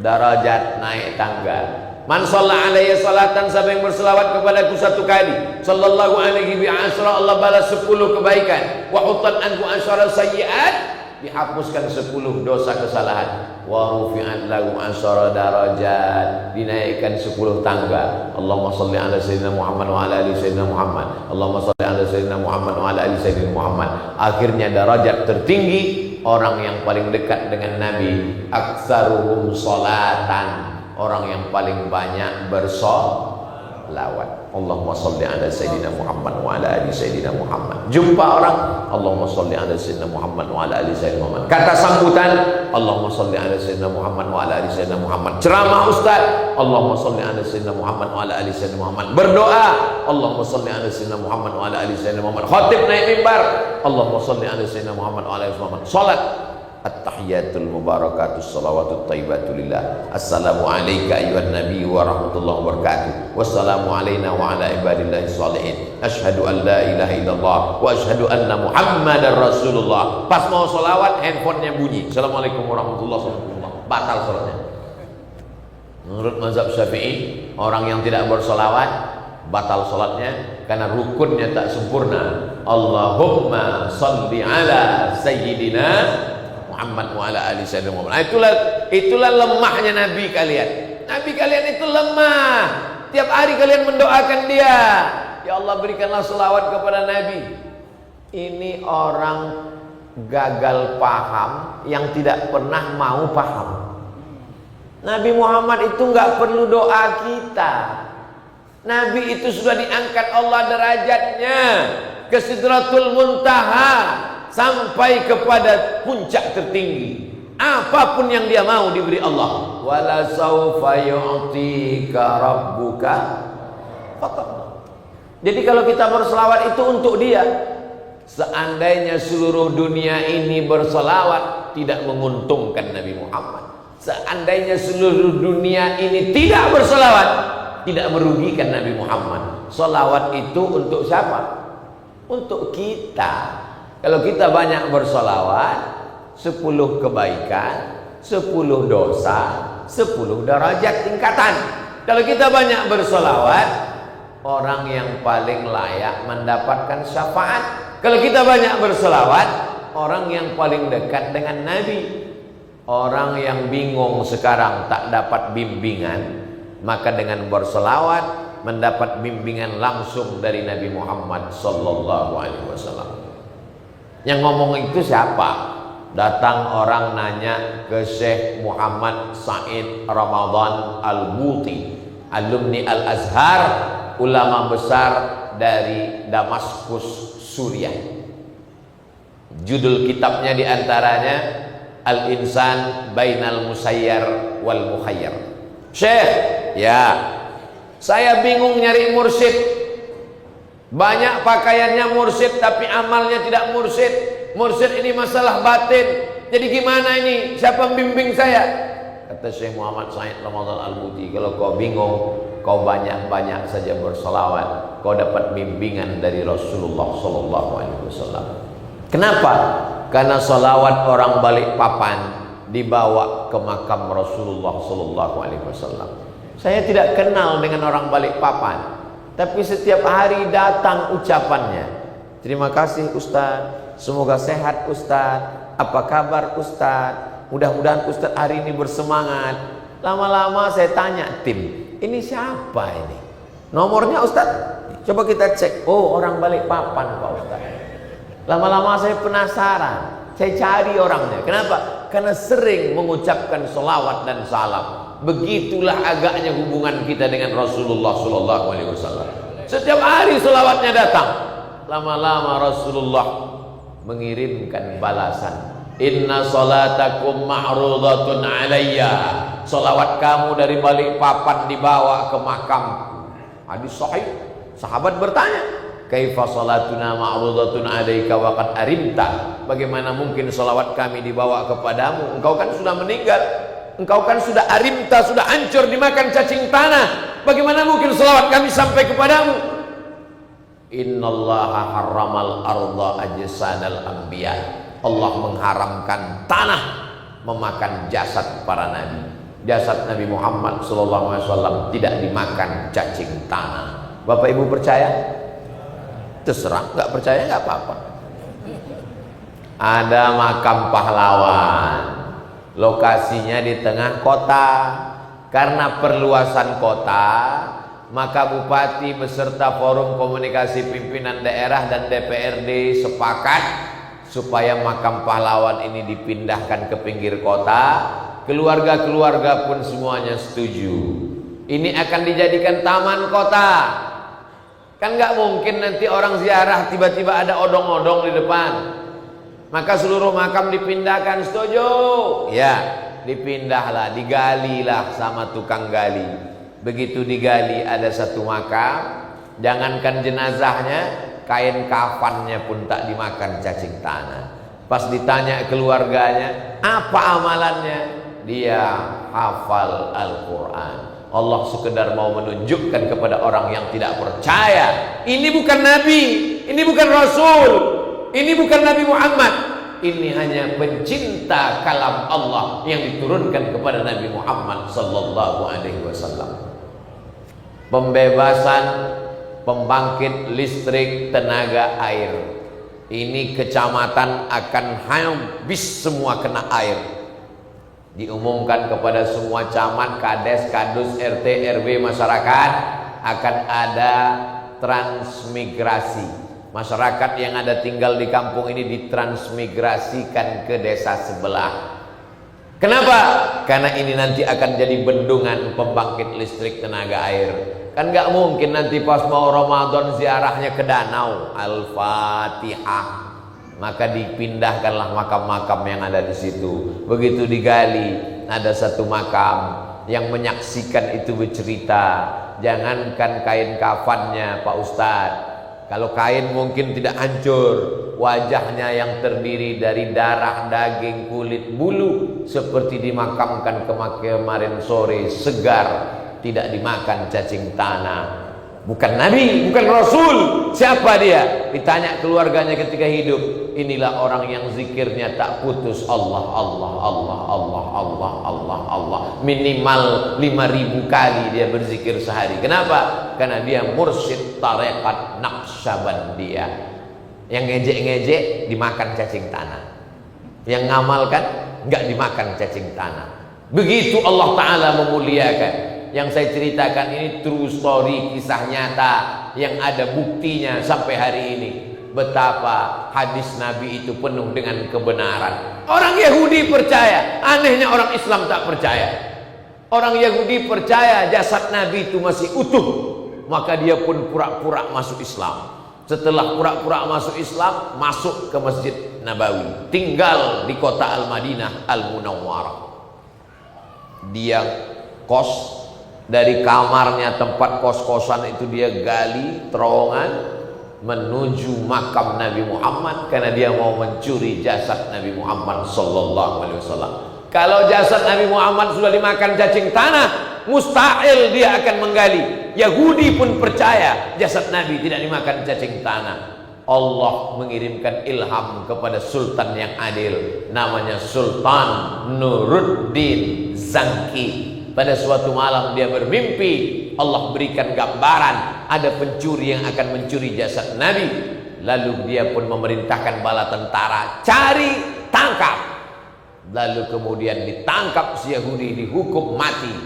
Darajat naik tangga. Man shalla alaihi salatan, siapa yang berselawat kepadaku satu kali, sallallahu alaihi bi asyra, Allah balas 10 kebaikan. Wa hutat anhu asyra sayyi'at, dihapuskan 10 dosa kesalahan. Wa rufi'at lahu asyra darajat, dinaikkan 10 tangga. Allahumma shalli ala sayyidina Muhammad wa ala ali sayyidina Muhammad. Allahumma shalli ala sayyidina Muhammad wa ala ali sayyidina Muhammad. Akhirnya darajat tertinggi orang yang paling dekat dengan Nabi, aktsaruhum sholatan, orang yang paling banyak bersolawat. Allahumma sholli ala sayyidina Muhammad wa ala ali sayyidina Muhammad. Jumpa orang, Allahumma sholli ala sayyidina Muhammad wa ala ali sayyidina Muhammad. Kata sambutan, Allahumma sholli ala sayyidina Muhammad wa ala ali sayyidina Muhammad. Ceramah ustaz, Allahumma sholli ala sayyidina Muhammad wa ala ali sayyidina Muhammad. Berdoa, Allahumma sholli ala sayyidina Muhammad wa ala ali sayyidina Muhammad. Khatib naik mimbar, Allahumma sholli ala sayyidina Muhammad wa ala ali sayyidina Muhammad. Salat, at-tahiyatul mubarakatus salawatut thayyibatu lillah. Assalamu alayka ayyuhan nabiy wa rahmatullahi wa barakatuh. Wassalamu alayna wa ala ibadillahi sholihin. Asyhadu an la ilaha illallah wa asyhadu anna Muhammadar Rasulullah. Pas mau selawat, handphonenya bunyi. Assalamualaikum warahmatullahi wabarakatuh. Batal salatnya. Menurut mazhab Syafi'i, orang yang tidak bersolawat batal salatnya karena rukunnya tak sempurna. Allahumma shalli ala sayyidina Muhammad wa ala ali sayyidina Muhammad. Itulah lemahnya Nabi kalian. Nabi kalian itu lemah. Tiap hari kalian mendoakan dia, ya Allah berikanlah selawat kepada Nabi. Ini orang gagal paham yang tidak pernah mau paham. Nabi Muhammad itu nggak perlu doa kita. Nabi itu sudah diangkat Allah derajatnya ke Sidratul Muntaha, sampai kepada puncak tertinggi. Apapun yang dia mau diberi Allah. Wala saufa yu'tika rabbuka fatarda. Jadi kalau kita berselawat itu untuk dia. Seandainya seluruh dunia ini berselawat, tidak menguntungkan Nabi Muhammad. Seandainya seluruh dunia ini tidak berselawat, tidak merugikan Nabi Muhammad. Selawat itu untuk siapa? Untuk kita. Kalau kita banyak bersolawat, 10 kebaikan, 10 dosa, 10 derajat tingkatan. Kalau kita banyak bersolawat, orang yang paling layak mendapatkan syafaat. Kalau kita banyak bersolawat, orang yang paling dekat dengan Nabi. Orang yang bingung sekarang tak dapat bimbingan, maka dengan bersolawat mendapat bimbingan langsung dari Nabi Muhammad sallallahu alaihi wasallam. Yang ngomong itu siapa? Datang orang nanya ke Syekh Muhammad Said Ramadan Al-Buti, alumni Al-Azhar, ulama besar dari Damaskus, Suriah. Judul kitabnya diantaranya Al-Insan Bainal Musayyar wal Mukhayyar. Syekh, ya, saya bingung nyari mursyid. Banyak pakaiannya mursyid tapi amalnya tidak mursyid. Mursyid ini masalah batin. Jadi gimana ini? Siapa membimbing saya? Kata Syekh Muhammad Said Ramadan Al-Buti, kalau kau bingung, kau banyak-banyak saja bersolawat, kau dapat bimbingan dari Rasulullah sallallahu alaihi wasallam. Kenapa? Karena solawat orang Balikpapan dibawa ke makam Rasulullah sallallahu alaihi wasallam. Saya tidak kenal dengan orang Balikpapan, tapi setiap hari datang ucapannya. Terima kasih Ustaz, semoga sehat Ustaz, apa kabar Ustaz, mudah-mudahan Ustaz hari ini bersemangat. Lama-lama saya tanya tim, ini siapa ini? Nomornya Ustaz, coba kita cek. Oh, orang Balikpapan Pak Ustaz. Lama-lama saya penasaran, saya cari orangnya. Kenapa? Karena sering mengucapkan selawat dan salam. Begitulah agaknya hubungan kita dengan Rasulullah sallallahu alaihi wasallam. Setiap hari selawatnya datang. Lama-lama Rasulullah mengirimkan balasan. Inna salatakum ma'rudatun alayya. Selawat kamu dari Balikpapan dibawa ke makamku. Hadis sahih. Sahabat bertanya, kaifa salatuna ma'rudatun alayka wa qad arimta? Bagaimana mungkin selawat kami dibawa kepadamu? Engkau kan sudah meninggal. Engkau kan sudah arimta, sudah hancur dimakan cacing tanah. Bagaimana mungkin selawat kami sampai kepadamu? Innallaha harramal arda ajsanal anbiya. Allah mengharamkan tanah memakan jasad para nabi. Jasad Nabi Muhammad SAW tidak dimakan cacing tanah. Bapak Ibu percaya? Terserah, nggak percaya nggak apa-apa. Ada makam pahlawan, lokasinya di tengah kota. Karena perluasan kota, maka bupati beserta forum komunikasi pimpinan daerah dan DPRD sepakat supaya makam pahlawan ini dipindahkan ke pinggir kota. Keluarga-keluarga pun semuanya setuju. Ini akan dijadikan taman kota. Kan nggak mungkin nanti orang ziarah tiba-tiba ada odong-odong di depan. Maka seluruh makam dipindahkan, setuju? Ya, dipindahlah, digalilah sama tukang gali. Begitu digali ada satu makam, jangankan jenazahnya, kain kafannya pun tak dimakan cacing tanah. Pas ditanya keluarganya, apa amalannya? Dia hafal Al-Quran. Allah sekedar mau menunjukkan kepada orang yang tidak percaya, ini bukan Nabi, ini bukan Rasul, ini bukan Nabi Muhammad, ini hanya pencinta kalam Allah yang diturunkan kepada Nabi Muhammad sallallahu alaihi wasallam. Pembebasan pembangkit listrik tenaga air. Ini kecamatan akan habis semua kena air. Diumumkan kepada semua camat, kades, kadus, RT, RW, masyarakat akan ada transmigrasi. Masyarakat yang ada tinggal di kampung ini ditransmigrasikan ke desa sebelah. Kenapa? Karena ini nanti akan jadi bendungan pembangkit listrik tenaga air. Kan nggak mungkin nanti pas mau Ramadan ziarahnya ke danau. Al-Fatihah. Maka dipindahkanlah makam-makam yang ada di situ. Begitu digali, ada satu makam yang menyaksikan itu bercerita. Jangankan kain kafannya Pak Ustadz, kalau kain mungkin tidak hancur, wajahnya yang terdiri dari darah, daging, kulit, bulu, seperti dimakamkan kemarin sore, segar, tidak dimakan cacing tanah. Bukan Nabi, bukan Rasul. Siapa dia? Ditanya keluarganya ketika hidup. Inilah orang yang zikirnya tak putus. Allah, Allah, Allah, Allah, Allah, Allah, Allah. Minimal 5.000 kali dia berzikir sehari. Kenapa? Karena dia mursyid tarekat Naqsyabandiyah. Yang ngejek-ngejek dimakan cacing tanah. Yang ngamalkan enggak dimakan cacing tanah. Begitu Allah Ta'ala memuliakan. Yang saya ceritakan ini true story, kisah nyata yang ada buktinya sampai hari ini. Betapa hadis Nabi itu penuh dengan kebenaran. Orang Yahudi percaya, anehnya orang Islam tak percaya. Orang Yahudi percaya jasad Nabi itu masih utuh, maka dia pun pura-pura masuk Islam. Setelah pura-pura masuk Islam, masuk ke Masjid Nabawi, tinggal di kota Al-Madinah Al-Munawwarah. Dia kos. Dari kamarnya tempat kos-kosan itu dia gali terowongan menuju makam Nabi Muhammad karena dia mau mencuri jasad Nabi Muhammad sallallahu alaihi wasallam. Kalau jasad Nabi Muhammad sudah dimakan cacing tanah, mustahil dia akan menggali. Yahudi pun percaya jasad Nabi tidak dimakan cacing tanah. Allah mengirimkan ilham kepada sultan yang adil, namanya Sultan Nuruddin Zangki. Pada suatu malam dia bermimpi, Allah berikan gambaran ada pencuri yang akan mencuri jasad Nabi. Lalu dia pun memerintahkan bala tentara, cari, tangkap. Lalu kemudian ditangkap si Yahudi, dihukum mati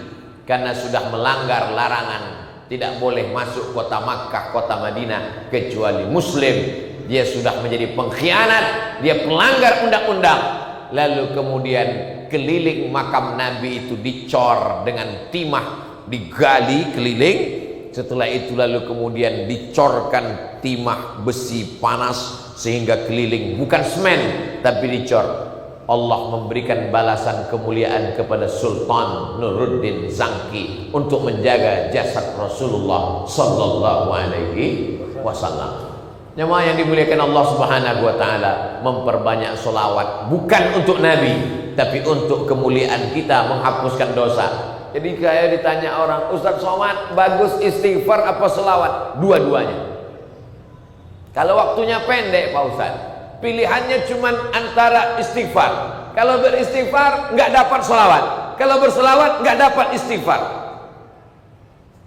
karena sudah melanggar larangan tidak boleh masuk kota Makkah, kota Madinah kecuali muslim. Dia sudah menjadi pengkhianat, dia pelanggar undang-undang. Lalu kemudian keliling makam Nabi itu dicor dengan timah, digali keliling. Setelah itu lalu kemudian dicorkan timah besi panas sehingga keliling, bukan semen tapi dicor. Allah memberikan balasan kemuliaan kepada Sultan Nuruddin Zangki untuk menjaga jasad Rasulullah sallallahu alaihi wasallam. Jemaah yang dimuliakan Allah Subhanahu wa taala, memperbanyak selawat bukan untuk Nabi tapi untuk kemuliaan kita, menghapuskan dosa. Jadi kayak ditanya orang, Ustaz Somad bagus istighfar apa selawat? Dua-duanya. Kalau waktunya pendek Pak Ustaz, pilihannya cuma antara istighfar. Kalau beristighfar nggak dapat sholawat, kalau bersolawat nggak dapat istighfar.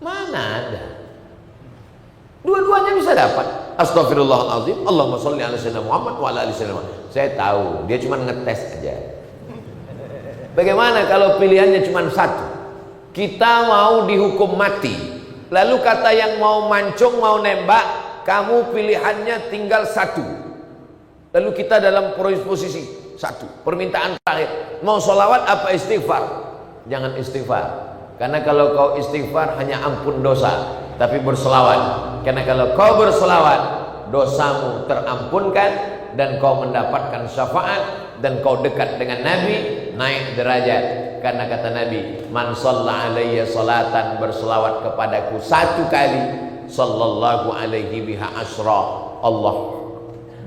Mana ada? Dua-duanya bisa dapat. Astagfirullahaladzim, Allahumma sholli ala sayyidina Muhammad wa ala ali sayyidina Muhammad. Saya tahu, dia cuma ngetes aja. Bagaimana kalau pilihannya cuma satu? Kita mau dihukum mati, lalu kata yang mau mancung, mau nembak, kamu pilihannya tinggal satu. Lalu kita dalam posisi satu, permintaan terakhir, mau sholawat apa istighfar? Jangan istighfar, karena kalau kau istighfar hanya ampun dosa. Tapi berselawat, karena kalau kau berselawat, dosamu terampunkan dan kau mendapatkan syafaat dan kau dekat dengan Nabi, naik derajat. Karena kata Nabi, man shalla alayya salatan, berselawat kepadaku satu kali, sallallahu alaihi biha asra, Allah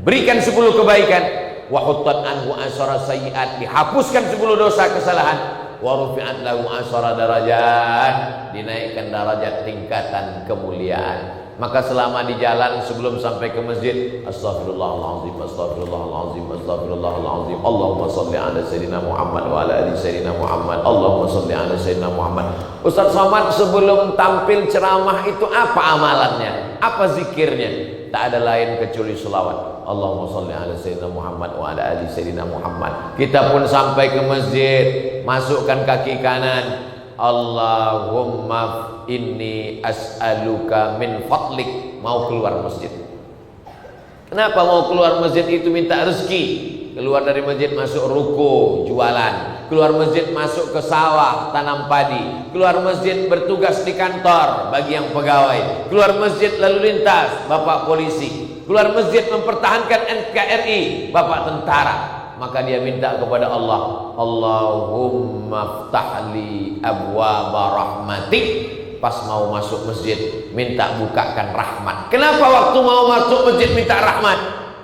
berikan 10 kebaikan, wa huttat anhu asyara sayyi'at, dihapuskan 10 dosa kesalahan, wa rufi'at lahu asyara darajat, dinaikkan derajat tingkatan kemuliaan. Maka selama di jalan sebelum sampai ke masjid, astagfirullahaladzim, astagfirullahaladzim, astagfirullahaladzim, Allahumma sholli ala sayyidina Muhammad wa ala ali sayyidina Muhammad, Allahumma sholli ala sayyidina Muhammad. Ustaz Somad sebelum tampil ceramah itu apa amalannya? Apa zikirnya? Tak ada lain kecuali selawat. Allahumma sholli ala sayyidina Muhammad wa ala ali sayyidina Muhammad. Kita pun sampai ke masjid, masukkan kaki kanan, Allahumma inni as'aluka min fadlik, mau keluar masjid. Kenapa mau keluar masjid itu? Minta rezeki. Keluar dari masjid masuk ruko, jualan. Keluar masjid masuk ke sawah, tanam padi. Keluar masjid bertugas di kantor bagi yang pegawai. Keluar masjid lalu lintas, bapak polisi. Keluar masjid mempertahankan NKRI, bapak tentara. Maka dia minta kepada Allah, Allahumma ftahli abwaba rahmatik. Pas mau masuk masjid minta bukakan rahmat. Kenapa waktu mau masuk masjid minta rahmat?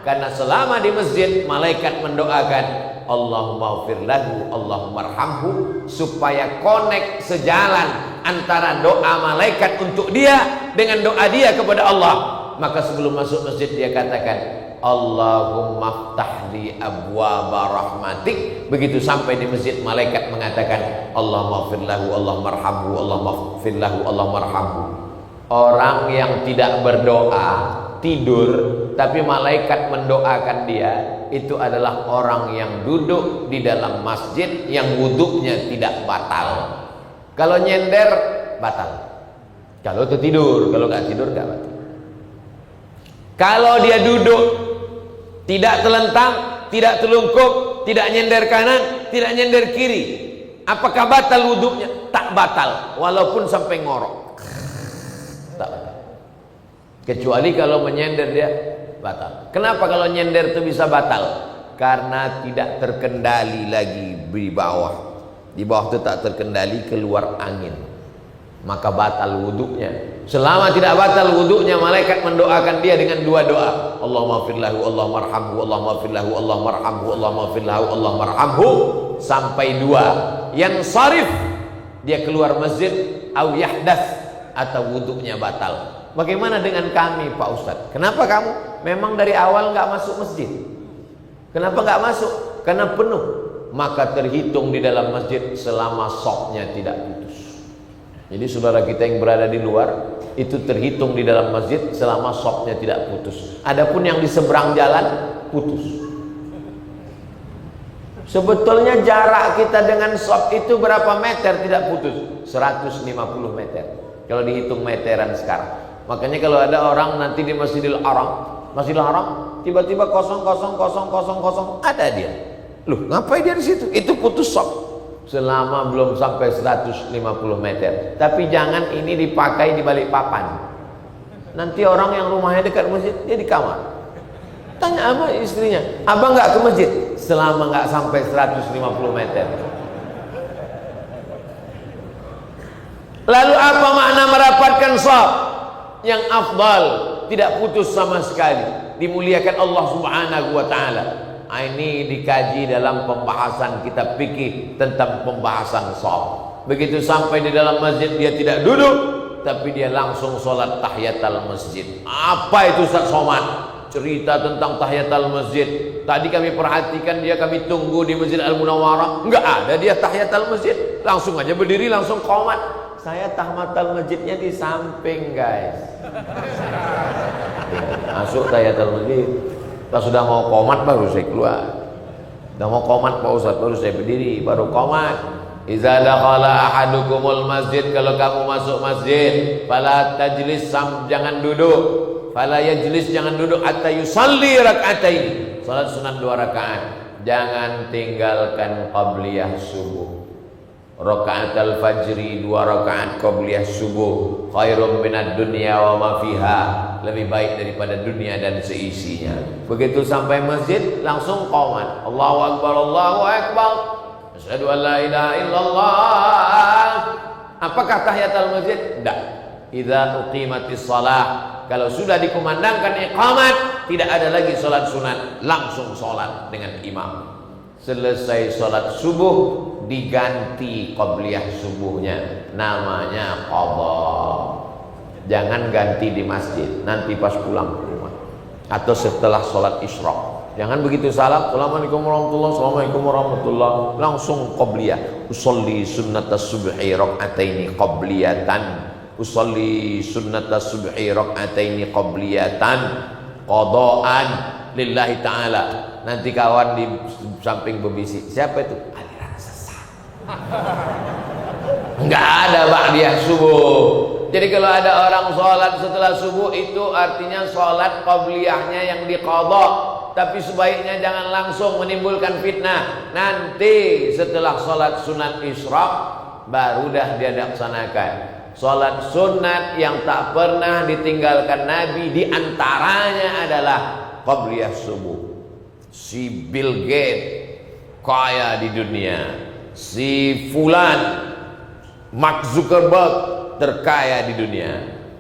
Karena selama di masjid malaikat mendoakan, Allahumma ighfir lahu, Allahumma arhamhu, supaya connect, sejalan antara doa malaikat untuk dia dengan doa dia kepada Allah. Maka sebelum masuk masjid dia katakan, Allahumma ftahli abwaba rahmatik. Begitu sampai di masjid malaikat mengatakan, Allahumma ighfir lahu, Allahumma arhamhu, Allahumma ighfir lahu, Allahumma arhamhu. Orang yang tidak berdoa, tidur, tapi malaikat mendoakan dia, itu adalah orang yang duduk di dalam masjid yang wuduknya tidak batal. Kalau nyender batal, kalau tertidur, kalau nggak tidur nggak batal. Kalau dia duduk tidak telentang, tidak telungkup, tidak nyender kanan, tidak nyender kiri, apakah batal wuduknya? Tak batal, walaupun sampai ngorok. Tak batal. Kecuali kalau menyender dia batal. Kenapa kalau nyender itu bisa batal? Karena tidak terkendali lagi di bawah. Di bawah itu tak terkendali, keluar angin, maka batal wuduknya. Selama tidak batal wuduknya, malaikat mendoakan dia dengan dua doa, Allahumma ighfir lahu, Allahumma arhamhu, Allahumma ighfir lahu, Allahumma arhamhu, Allahumma ighfir lahu, Allahumma arhamhu, sampai dua. Yang sarif, dia keluar masjid, au yahdas, atau wuduknya batal. Bagaimana dengan kami Pak Ustadz? Kenapa kamu memang dari awal nggak masuk masjid? Kenapa nggak masuk? Karena penuh. Maka terhitung di dalam masjid selama sofnya tidak putus. Jadi saudara kita yang berada di luar itu terhitung di dalam masjid selama sofnya tidak putus. Adapun yang di seberang jalan putus. Sebetulnya jarak kita dengan sof itu berapa meter tidak putus? 150 meter. Kalau dihitung meteran sekarang. Makanya kalau ada orang nanti di Masjidil Haram, tiba-tiba kosong, ada dia. Loh, ngapain dia di situ? Itu putus sof. Selama belum sampai 150 meter. Tapi jangan ini dipakai di balik papan. Nanti orang yang rumahnya dekat masjid, dia di kamar. Tanya sama istrinya, abang nggak ke masjid? Selama nggak sampai 150 meter. Lalu apa makna merapatkan shaf? Yang afdal, tidak putus sama sekali, dimuliakan Allah Subhanahu wa ta'ala. Ini dikaji dalam pembahasan kitab fikih tentang pembahasan shaf. Begitu sampai di dalam masjid dia tidak duduk, tapi dia langsung sholat tahiyatul masjid. Apa itu Ustaz Somad? cerita tentang tahiyatul masjid. Tadi kami perhatikan dia, kami tunggu di Masjid Al-Munawwarah, enggak ada dia tahiyatul masjid, langsung aja berdiri, langsung qomat. Saya tahiyatul masjidnya di samping, guys. Masuk tahiyatul masjid. Pas sudah mau qomat baru saya keluar. Sudah mau qomat Pak Ustaz, baru saya berdiri, baru qomat. Iza dakhala ahadukumul masjid, kalau kamu masuk masjid, fala tajlis, jangan duduk. Fala yajlis, jangan duduk, hatta yusalli rak'atain, salat sunat 2 rakaat. Jangan tinggalkan qabliyah subuh. Raka'atul fajri 2 rakaat qabliyah subuh, khairum minad dunya wa ma fiha, lebih baik daripada dunia dan seisinya. Begitu sampai masjid langsung qomat. Allahu akbar, Allahu akbar. Asyhadu an la ilaha illallah. Apakah tahiyatul masjid? Tidak. Idza uqimatis shalah, kalau sudah dikumandangkan iqamat, tidak ada lagi salat sunat, langsung salat dengan imam. Selesai salat subuh diganti qabliyah subuhnya, namanya qadha. Jangan ganti di masjid, nanti pas pulang ke rumah atau setelah salat isyraq. Jangan begitu salam, assalamualaikum warahmatullahi, assalamualaikum warahmatullahi, langsung qabliyah. Usolli sunnatas subhi rak'ataini qabliyatan, usolli sunnatas subhi rak'ataini qabliyatan qadaan lillahi ta'ala. Nanti kawan di samping berbisik, siapa itu? Aliran sesat. Enggak ada ba'diyah subuh. Jadi kalau ada orang sholat setelah subuh, itu artinya sholat qabliyahnya yang diqadha. Tapi sebaiknya jangan langsung menimbulkan fitnah. Nanti setelah sholat sunat isyraq baru dah dia laksanakan. Sholat sunat yang tak pernah ditinggalkan Nabi, diantaranya adalah qabliyah subuh. Si Bill Gates kaya di dunia, si Fulan Mark Zuckerberg terkaya di dunia,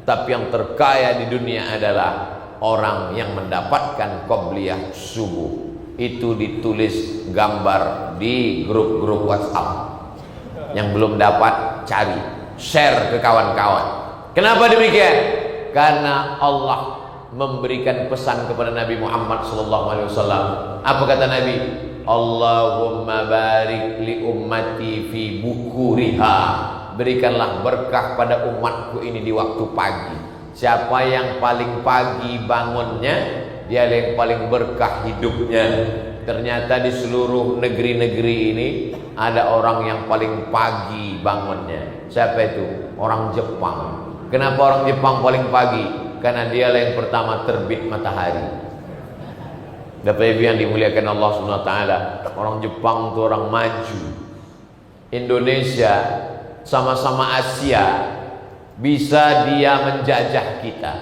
tapi yang terkaya di dunia adalah orang yang mendapatkan qabliyah subuh. Itu ditulis gambar di grup-grup WhatsApp. Yang belum dapat, cari, share ke kawan-kawan. Kenapa demikian? Karena Allah memberikan pesan kepada Nabi Muhammad SAW. Apa kata Nabi? Allahumma barik li ummati fi bukuriha. Berikanlah berkah pada umatku ini di waktu pagi. Siapa yang paling pagi bangunnya, dia yang paling berkah hidupnya. Ternyata di seluruh negeri-negeri ini ada orang yang paling pagi bangunnya. Siapa itu? Orang Jepang. Kenapa orang Jepang paling pagi? Karena dia yang pertama terbit matahari. Bapak Ibu yang dimuliakan Allah SWT, orang Jepang itu orang maju. Indonesia sama-sama Asia, bisa dia menjajah kita.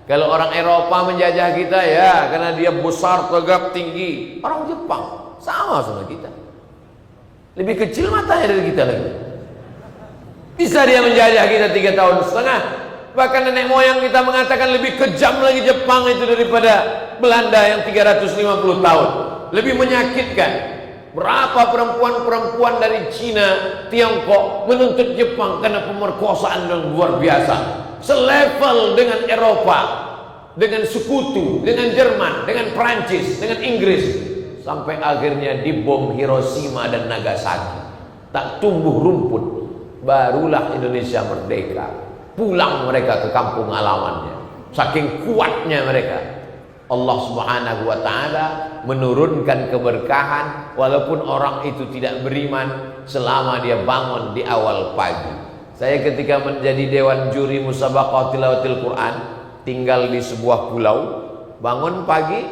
Kalau orang Eropa menjajah kita, ya karena dia besar, tegap, tinggi. Orang Jepang sama kita, lebih kecil matanya dari kita lagi. Bisa dia menjajah kita 3,5 tahun. Bahkan nenek moyang kita mengatakan lebih kejam lagi Jepang itu daripada Belanda yang 350 tahun. Lebih menyakitkan. Berapa perempuan-perempuan dari Cina, Tiongkok menuntut Jepang karena pemerkosaan yang luar biasa. Selevel dengan Eropa, dengan sekutu, dengan Jerman, dengan Prancis, dengan Inggris. Sampai akhirnya dibom Hiroshima dan Nagasaki. Tak tumbuh rumput. Barulah Indonesia merdeka. Pulang mereka ke kampung halamannya. Saking kuatnya mereka. Allah Subhanahu wa ta'ala menurunkan keberkahan walaupun orang itu tidak beriman selama dia bangun di awal pagi. Saya ketika menjadi dewan juri musabaqah tilawatil Quran, tinggal di sebuah pulau, bangun pagi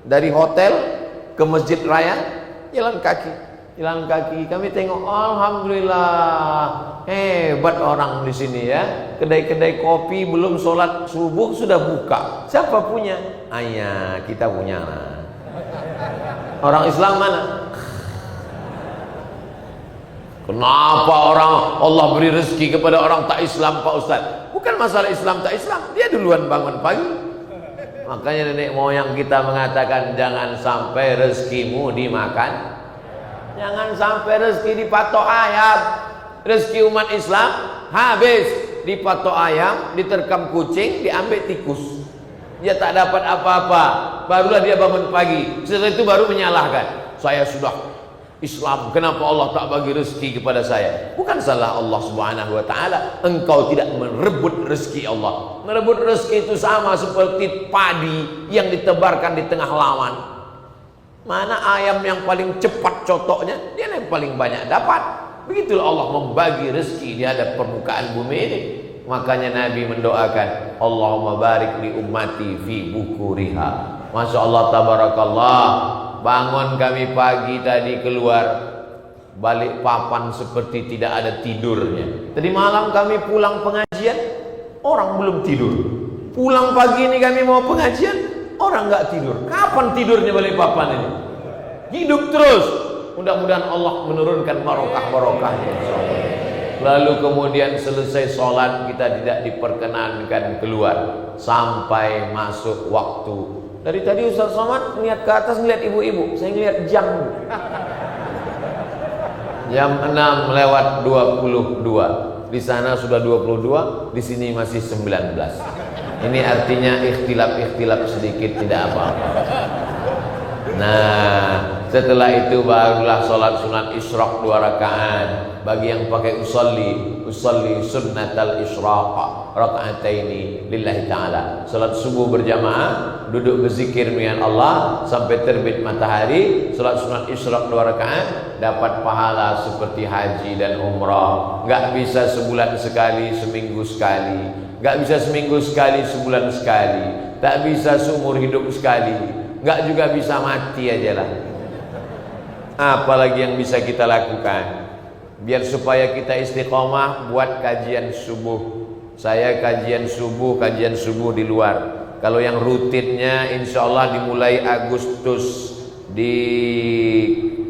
dari hotel ke masjid raya, jalan kaki. Kami tengok, alhamdulillah, hebat orang di sini ya. Kedai-kedai kopi belum sholat subuh sudah buka. Siapa punya? Ayah, kita punya. Orang Islam mana? Kenapa orang Allah beri rezeki kepada orang tak Islam, Pak Ustaz? Bukan masalah Islam tak Islam, dia duluan bangun pagi. Makanya nenek moyang kita mengatakan jangan sampai rezekimu dimakan. Jangan sampai rezeki dipatok ayam. Rezeki umat Islam habis dipatok ayam, diterkam kucing, diambil tikus. dia tak dapat apa-apa, barulah dia bangun pagi. Setelah itu baru menyalahkan, saya sudah Islam, kenapa Allah tak bagi rezeki kepada saya? Bukan salah Allah Subhanahu wa taala, engkau tidak merebut rezeki Allah. Merebut rezeki itu sama seperti padi yang ditebarkan di tengah lawan. Mana ayam yang paling cepat cotoknya, dia yang paling banyak dapat. Begitulah Allah membagi rezeki di hadap permukaan bumi ini. Makanya Nabi mendoakan, Allahumma barik li ummati fi bukuriha. Masya Allah, tabarakallah. Bangun kami pagi tadi keluar, balik papan seperti tidak ada tidurnya. Tadi malam kami pulang pengajian, orang belum tidur. Pulang pagi ini kami mau pengajian, orang nggak tidur. Kapan tidurnya balik papan ini? Hidup terus. Mudah-mudahan Allah menurunkan barokah-barokahnya. Lalu kemudian selesai sholat, kita tidak diperkenankan keluar sampai masuk waktu. Dari tadi Ustaz Somad lihat ke atas, ngeliat ibu-ibu, saya ngeliat jam. Jam 6 lewat 22. Di sana sudah 22, di sini masih 19. Ini artinya ikhtilaf sedikit, tidak apa-apa. Nah, setelah itu barulah sholat sunat isyraq 2 rakaat. Bagi yang pakai usolli sunnatal isyraq raka'ataini lillahi ta'ala. Sholat subuh berjamaah, duduk berzikir dengan Allah sampai terbit matahari. Sholat sunat isyraq 2 rakaat, dapat pahala seperti haji dan umrah. Gak bisa sebulan sekali, seminggu sekali. Gak bisa seminggu sekali, sebulan sekali. Tak bisa seumur hidup sekali. Gak juga bisa mati aja lah. Apalagi yang bisa kita lakukan biar supaya kita istiqomah, buat kajian subuh. Saya kajian subuh di luar. Kalau yang rutinnya insya Allah dimulai Agustus di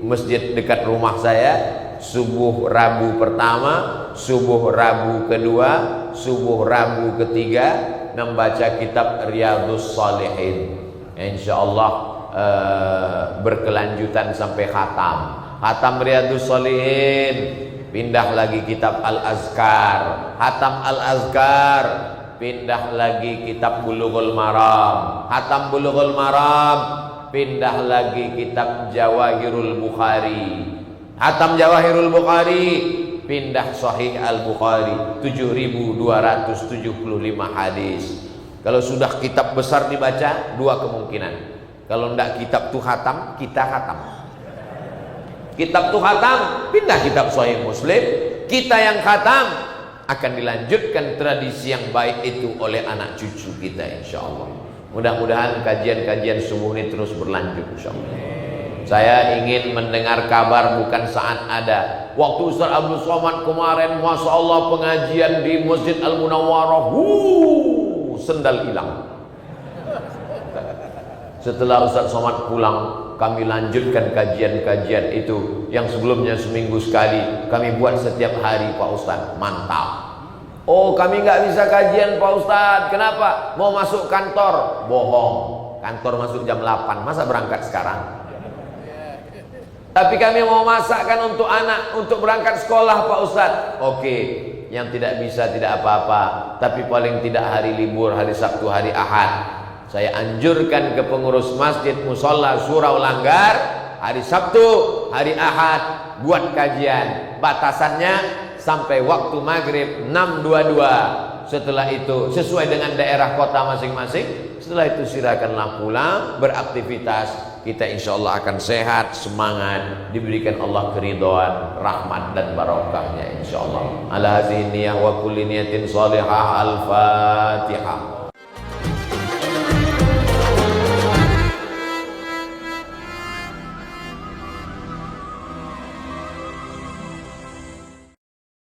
masjid dekat rumah saya. Subuh Rabu pertama, subuh Rabu kedua, subuh Rabu ketiga, membaca kitab Riyadhus Shalihin. Insya Allah berkelanjutan sampai khatam Riyadhus Shalihin, pindah lagi kitab Al-Azkar, khatam Al-Azkar, pindah lagi kitab Bulughul Maram, khatam Bulughul Maram, pindah lagi kitab Jawahirul Bukhari, khatam Jawahirul Bukhari, pindah Sahih Al-Bukhari, 7.275 hadis. Kalau sudah kitab besar dibaca, 2 kemungkinan. Kalau tidak kitab tu khatam, kita khatam. Kitab tu khatam, pindah kitab Sahih Muslim. Kita yang khatam, akan dilanjutkan tradisi yang baik itu oleh anak cucu kita insya Allah. Mudah-mudahan kajian-kajian subuh ini terus berlanjut insya Allah. Saya ingin mendengar kabar bukan saat ada. Waktu Ustaz Abdul Somad kemarin, Masya Allah, pengajian di Masjid Al-Munawwarah, sendal hilang. Setelah Ustaz Somad pulang, kami lanjutkan kajian-kajian itu yang sebelumnya seminggu sekali kami buat setiap hari Pak Ustaz. Mantap. Oh, kami nggak bisa kajian Pak Ustaz. Kenapa? Mau masuk kantor. Bohong. Kantor masuk jam 8. Masa berangkat sekarang? Tapi kami mau masakkan untuk anak untuk berangkat sekolah Pak Ustaz. Oke. Yang tidak bisa tidak apa-apa, tapi paling tidak hari libur, hari Sabtu, hari Ahad, saya anjurkan ke pengurus masjid Musholla Surau Langgar, hari Sabtu, hari Ahad buat kajian. Batasannya sampai waktu maghrib 6.22. Setelah itu sesuai dengan daerah kota masing-masing. Setelah itu silakanlah pulang beraktivitas. Kita insya Allah akan sehat, semangat, diberikan Allah keridhaan, rahmat dan barokahnya insya Allah. Ala hazihi niyah wa kulli niyatin salihah. Al-Fatihah.